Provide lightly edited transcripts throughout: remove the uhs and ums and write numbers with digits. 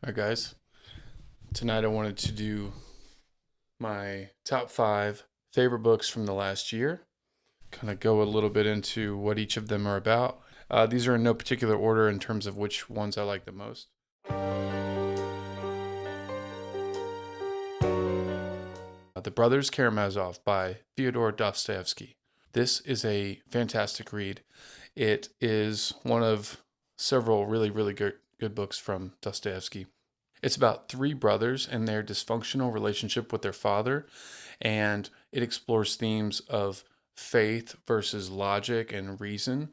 All right, guys. Tonight I wanted to do my top 5 favorite books from the last year. Kind of go a little bit into what each of them are about. These are in no particular order in terms of which ones I like the most. The Brothers Karamazov by Fyodor Dostoevsky. This is a fantastic read. It is one of several really good books from Dostoevsky. It's about 3 brothers and their dysfunctional relationship with their father, and it explores themes of faith versus logic and reason.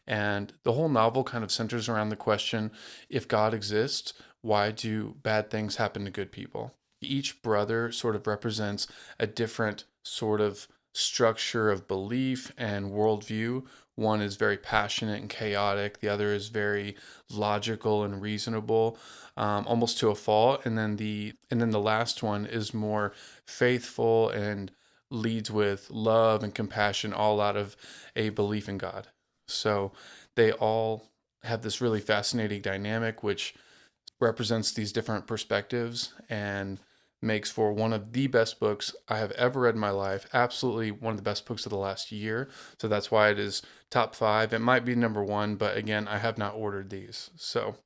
And the whole novel kind of centers around the question, if God exists, why do bad things happen to good people? Each brother sort of represents a different sort of structure of belief and worldview. One is very passionate and chaotic. The other is very logical and reasonable, almost to a fault. And then the last one is more faithful and leads with love and compassion, all out of a belief in God. So they all have this really fascinating dynamic, which represents these different perspectives and makes for one of the best books I have ever read in my life. Absolutely one of the best books of the last year. So that's why it is top 5. It might be number 1, but again, I have not ordered these. So,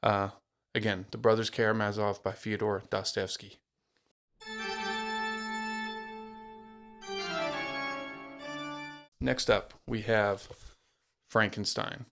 uh, again, The Brothers Karamazov by Fyodor Dostoevsky. Next up, we have Frankenstein.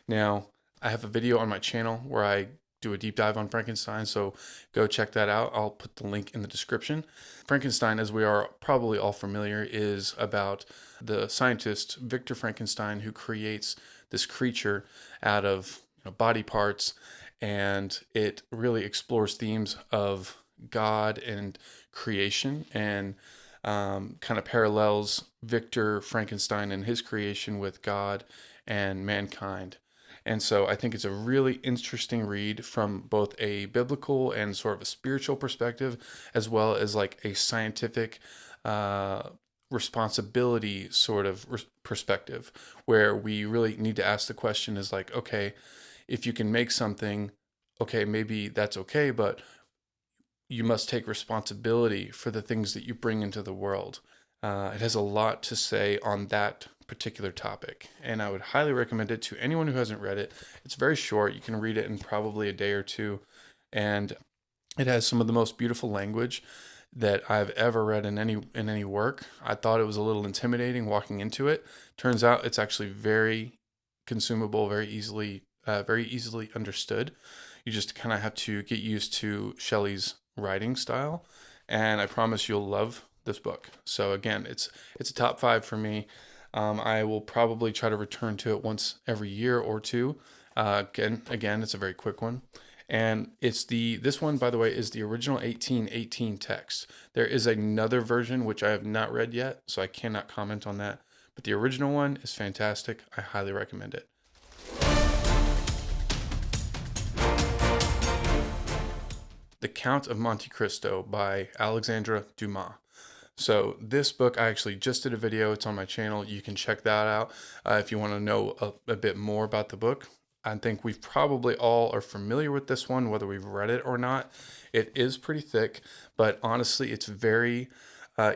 Now, I have a video on my channel where I do a deep dive on Frankenstein, so go check that out. I'll put the link in the description. Frankenstein, as we are probably all familiar, is about the scientist Victor Frankenstein, who creates this creature out of body parts, and it really explores themes of God and creation, and kind of parallels Victor Frankenstein and his creation with God and mankind. And so I think it's a really interesting read from both a biblical and sort of a spiritual perspective, as well as like a scientific responsibility sort of perspective, where we really need to ask the question is like, okay, if you can make something, okay, maybe that's okay, but you must take responsibility for the things that you bring into the world. It has a lot to say on that particular topic, and I would highly recommend it to anyone who hasn't read it. It's very short. You can read it in probably a day or two, and it has some of the most beautiful language that I've ever read in any work. I thought it was a little intimidating walking into it. Turns out it's actually very consumable, very easily understood. You just kind of have to get used to Shelley's writing style, and I promise you'll love this book. So again, it's a top 5 for me. I will probably try to return to it once every year or two. Again, it's a very quick one. And this one, by the way, is the original 1818 text. There is another version which I have not read yet, so I cannot comment on that. But the original one is fantastic. I highly recommend it. The Count of Monte Cristo by Alexandre Dumas. So this book, I actually just did a video. It's on my channel. You can check that out if you want to know a bit more about the book. I think we've probably all are familiar with this one, whether we've read it or not. It is pretty thick, but honestly, it's very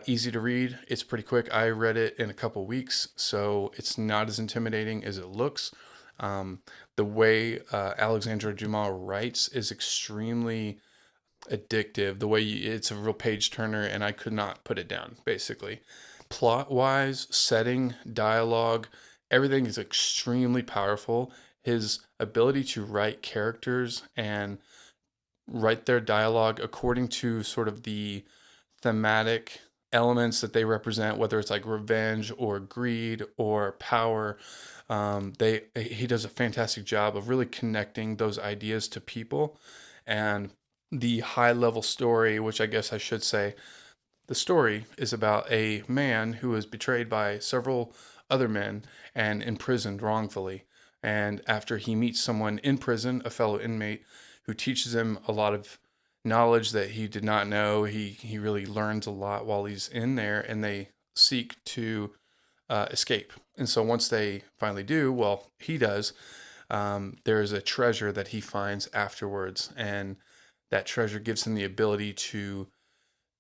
easy to read. It's pretty quick. I read it in a couple weeks, so it's not as intimidating as it looks. The way Alexandre Dumas writes is extremely addictive. It's a real page turner, and I could not put it down, basically. Plot wise, setting, dialogue, everything is extremely powerful. His ability to write characters and write their dialogue according to sort of the thematic elements that they represent, whether it's like revenge or greed or power. He does a fantastic job of really connecting those ideas to people. And the high level story, which I guess I should say, the story is about a man who is betrayed by several other men and imprisoned wrongfully. And after he meets someone in prison, a fellow inmate, who teaches him a lot of knowledge that he did not know, he really learns a lot while he's in there, and they seek to escape. And so once they finally do, well, he does, there is a treasure that he finds afterwards. And that treasure gives him the ability to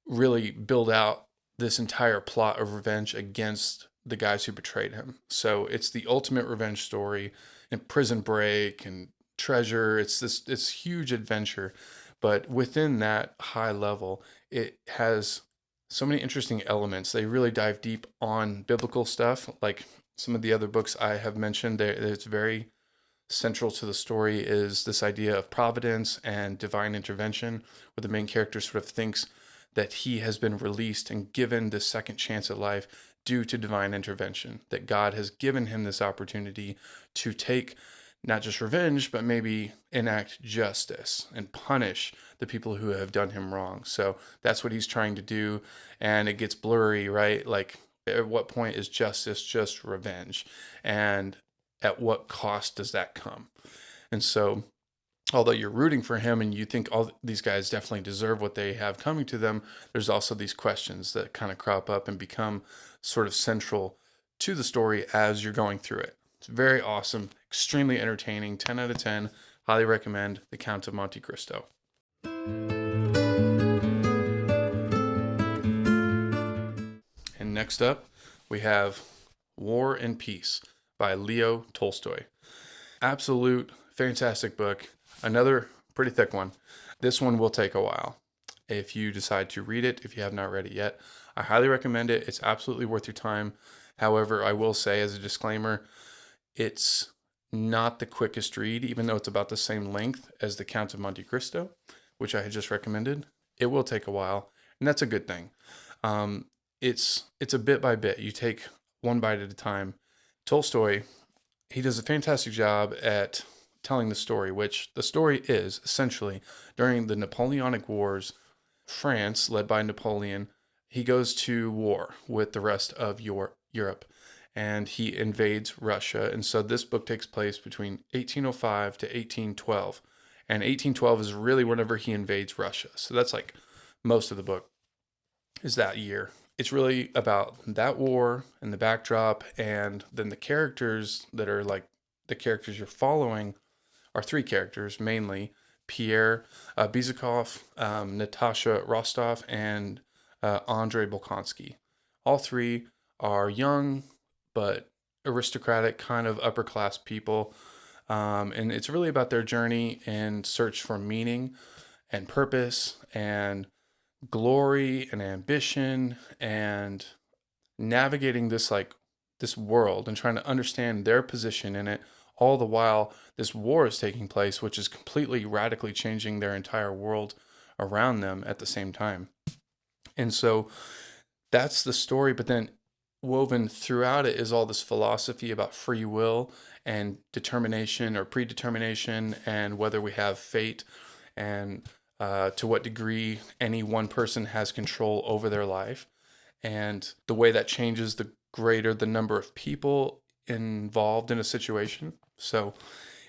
really build out this entire plot of revenge against the guys who betrayed him. So it's the ultimate revenge story, and prison break and treasure. It's huge adventure, but within that high level, it has so many interesting elements. They really dive deep on biblical stuff, like some of the other books I have mentioned. It's very central to the story is this idea of providence and divine intervention, where the main character sort of thinks that he has been released and given this second chance at life due to divine intervention, that God has given him this opportunity to take not just revenge, but maybe enact justice and punish the people who have done him wrong. So that's what he's trying to do. And it gets blurry, right? Like, at what point is justice just revenge? And at what cost does that come? And so, although you're rooting for him and you think all these guys definitely deserve what they have coming to them, there's also these questions that kind of crop up and become sort of central to the story as you're going through it. It's very awesome, extremely entertaining, 10 out of 10. Highly recommend The Count of Monte Cristo. And next up, we have War and Peace by Leo Tolstoy. Absolute fantastic book. Another pretty thick one. This one will take a while if you decide to read it, if you have not read it yet. I highly recommend it. It's absolutely worth your time. However, I will say as a disclaimer, it's not the quickest read, even though it's about the same length as The Count of Monte Cristo, which I had just recommended. It will take a while, and that's a good thing. It's a bit by bit. You take one bite at a time. Tolstoy, he does a fantastic job at telling the story, which the story is essentially during the Napoleonic Wars, France, led by Napoleon, he goes to war with the rest of Europe, and he invades Russia. And so this book takes place between 1805 to 1812. And 1812 is really whenever he invades Russia. So that's like most of the book is that year. It's really about that war and the backdrop, and then the characters that are like the characters you're following are three characters mainly: Pierre Bezukhov, Natasha Rostov, and Andrei Bolkonsky. All three are young but aristocratic, kind of upper class people, and it's really about their journey and search for meaning and purpose and glory and ambition, and navigating this world and trying to understand their position in it, all the while this war is taking place, which is completely radically changing their entire world around them at the same time. And so that's the story, but then woven throughout it is all this philosophy about free will and determination or predetermination, and whether we have fate, and to what degree any one person has control over their life, and the way that changes the greater the number of people involved in a situation. So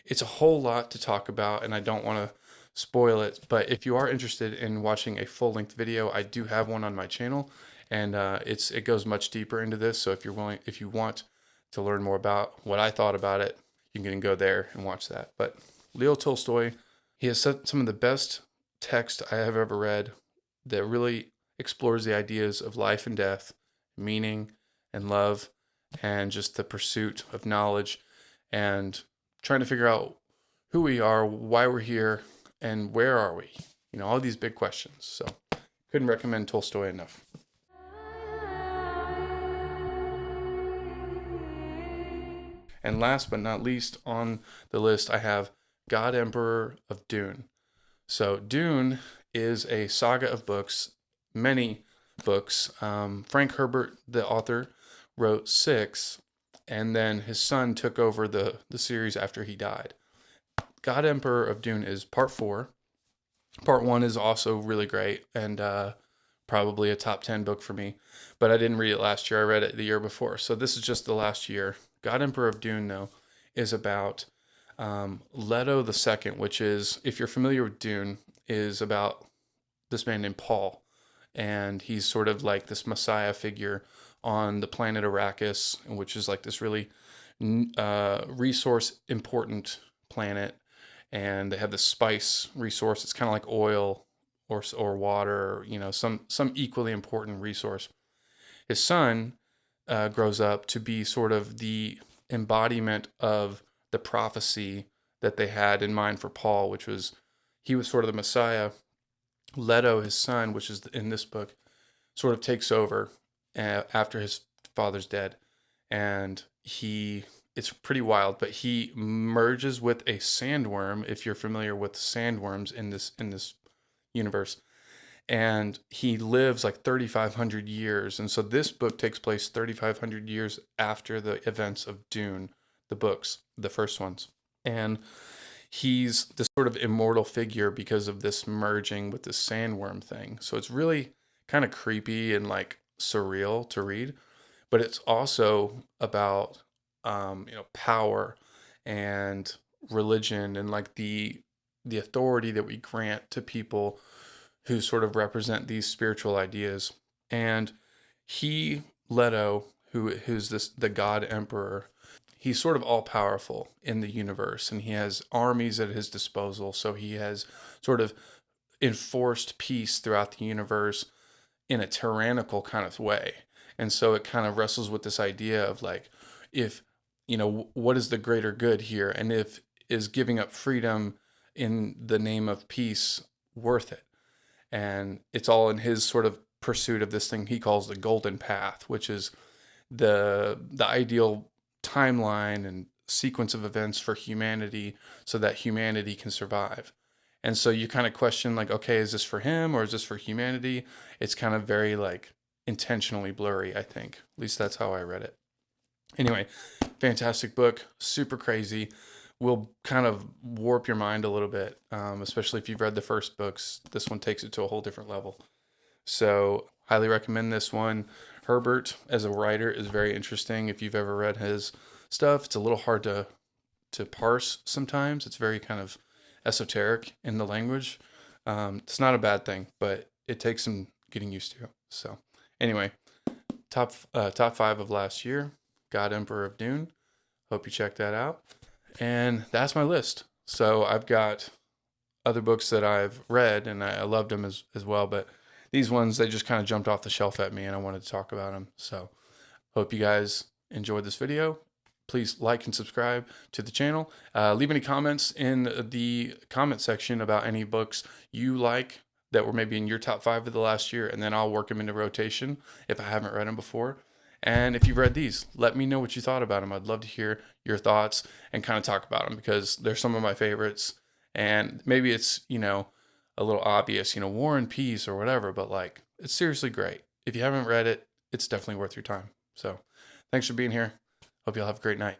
it's a whole lot to talk about, and I don't want to spoil it, but if you are interested in watching a full-length video, I do have one on my channel, and it goes much deeper into this. So if you want to learn more about what I thought about it, you can go there and watch that. But Leo Tolstoy, he has some of the best text I have ever read that really explores the ideas of life and death, meaning and love, and just the pursuit of knowledge, and trying to figure out who we are, why we're here, and where are we? All these big questions. So couldn't recommend Tolstoy enough. And last but not least on the list, I have God, Emperor of Dune. So Dune is a saga of books, many books. Frank Herbert, the author, wrote 6, and then his son took over the series after he died. God, Emperor of Dune is part 4. Part 1 is also really great, and probably a top 10 book for me, but I didn't read it last year. I read it the year before, so this is just the last year. God, Emperor of Dune, though, is about Leto II, which is, if you're familiar with Dune, is about this man named Paul, and he's sort of like this messiah figure on the planet Arrakis, which is like this really resource important planet, and they have this spice resource. It's kind of like oil or water, or, some equally important resource. His son grows up to be sort of the embodiment of the prophecy that they had in mind for Paul, which was he was sort of the Messiah. Leto, his son, which is in this book, sort of takes over after his father's dead, and it's pretty wild, but he merges with a sandworm, if you're familiar with sandworms in this universe, and he lives like 3,500 years. And so this book takes place 3,500 years after the events of Dune, the books, the first ones. And he's this sort of immortal figure because of this merging with this sandworm thing. So it's really kind of creepy and like surreal to read, but it's also about power and religion and like the authority that we grant to people who sort of represent these spiritual ideas. And Leto, who's the God Emperor, he's sort of all powerful in the universe, and he has armies at his disposal. So he has sort of enforced peace throughout the universe in a tyrannical kind of way. And so it kind of wrestles with this idea of like, if, what is the greater good here? And if is giving up freedom in the name of peace worth it? And it's all in his sort of pursuit of this thing he calls the golden path, which is the ideal timeline and sequence of events for humanity so that humanity can survive. And so you kind of question like, okay, is this for him or is this for humanity? It's kind of very like intentionally blurry, I think. At least that's how I read it. Anyway, fantastic book, super crazy. Will kind of warp your mind a little bit, especially if you've read the first books. This one takes it to a whole different level. So highly recommend this one. Herbert as a writer is very interesting. If you've ever read his stuff, it's a little hard to parse sometimes. It's very kind of esoteric in the language. It's not a bad thing, but it takes some getting used to. So anyway, top 5 of last year, God Emperor of Dune. Hope you check that out. And that's my list. So I've got other books that I've read and I loved them as well, but these ones, they just kind of jumped off the shelf at me and I wanted to talk about them. So hope you guys enjoyed this video. Please like and subscribe to the channel. Leave any comments in the comment section about any books you like that were maybe in your top 5 of the last year, and then I'll work them into rotation if I haven't read them before. And if you've read these, let me know what you thought about them. I'd love to hear your thoughts and kind of talk about them because they're some of my favorites. And maybe it's, a little obvious, War and Peace or whatever, but like, it's seriously great. If you haven't read it, it's definitely worth your time. So thanks for being here. Hope you'll have a great night.